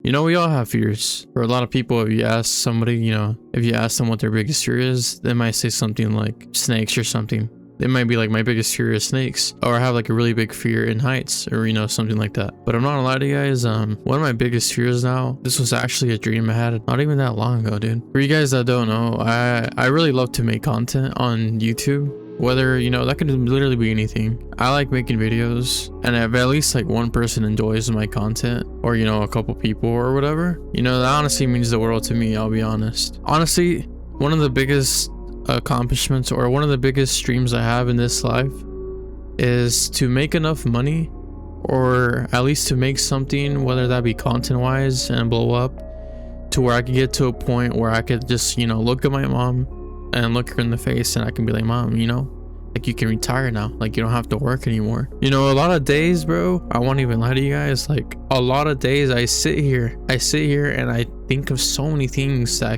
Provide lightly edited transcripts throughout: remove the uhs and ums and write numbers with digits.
You know, we all have fears. For a lot of people, if you ask somebody, if you ask them what their biggest fear is, they might say something like snakes or something. It might be like, my biggest fear is snakes, or I have like a really big fear in heights, or something like that. But I'm not gonna lie to you guys, one of my biggest fears now, this was actually a dream I had not even that long ago, dude. For you guys that don't know, I really love to make content on YouTube. Whether, that could literally be anything. I like making videos, and if at least like one person enjoys my content, or a couple people or whatever, that honestly means the world to me, I'll be honest. Honestly, one of the biggest accomplishments, or one of the biggest dreams I have in this life, is to make enough money, or at least to make something, whether that be content wise, and blow up to where I could get to a point where I could just look at my mom and look her in the face, and I can be like, Mom, like, you can retire now, like, you don't have to work anymore. A lot of days, bro, I won't even lie to you guys, like, a lot of days I sit here and I think of so many things that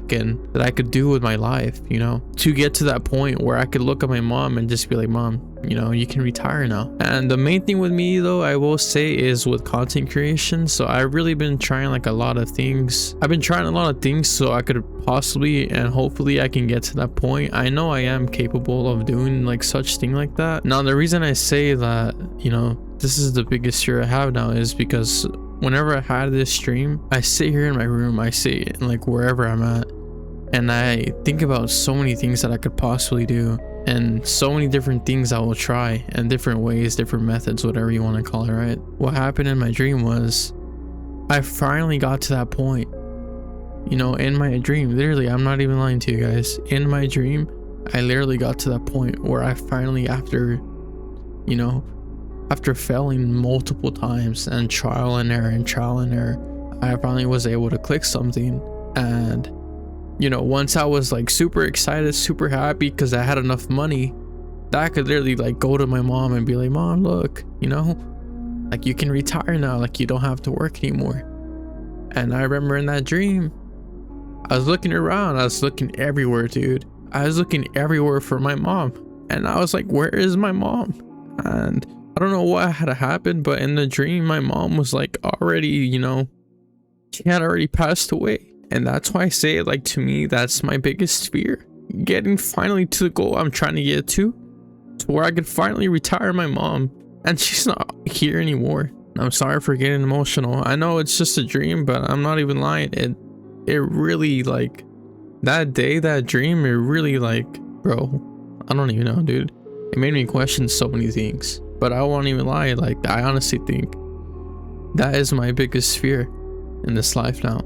I could do with my life, to get to that point where I could look at my mom and just be like, Mom, you can retire now. And the main thing with me, though, I will say, is with content creation. So I've really been trying like a lot of things. I've been trying a lot of things so I could possibly and hopefully I can get to that point. I know I am capable of doing like such thing like that. Now, the reason I say that, this is the biggest fear I have now, is because whenever I had this dream, I sit here in my room, I sit like wherever I'm at, and I think about so many things that I could possibly do, and so many different things I will try, and different ways, different methods, whatever you want to call it, right? What happened in my dream was I finally got to that point, in my dream. Literally, I'm not even lying to you guys. In my dream, I literally got to that point where I finally, after failing multiple times and trial and error, I finally was able to click something. And once I was like super excited, super happy, because I had enough money that I could literally like go to my mom and be like, Mom, look, like, you can retire now, like, you don't have to work anymore. And I remember in that dream, I was looking around, I was looking everywhere, dude. I was looking everywhere for my mom, and I was like, where is my mom? And I don't know what had happened, but in the dream, my mom was like already, she had already passed away. And that's why I say, like, to me, that's my biggest fear. Getting finally to the goal I'm trying to get to where I could finally retire my mom. And she's not here anymore. I'm sorry for getting emotional. I know it's just a dream, but I'm not even lying. It really, like, that day, that dream, it really, like, bro, I don't even know, dude. It made me question so many things. But I won't even lie, like, I honestly think that is my biggest fear in this life now.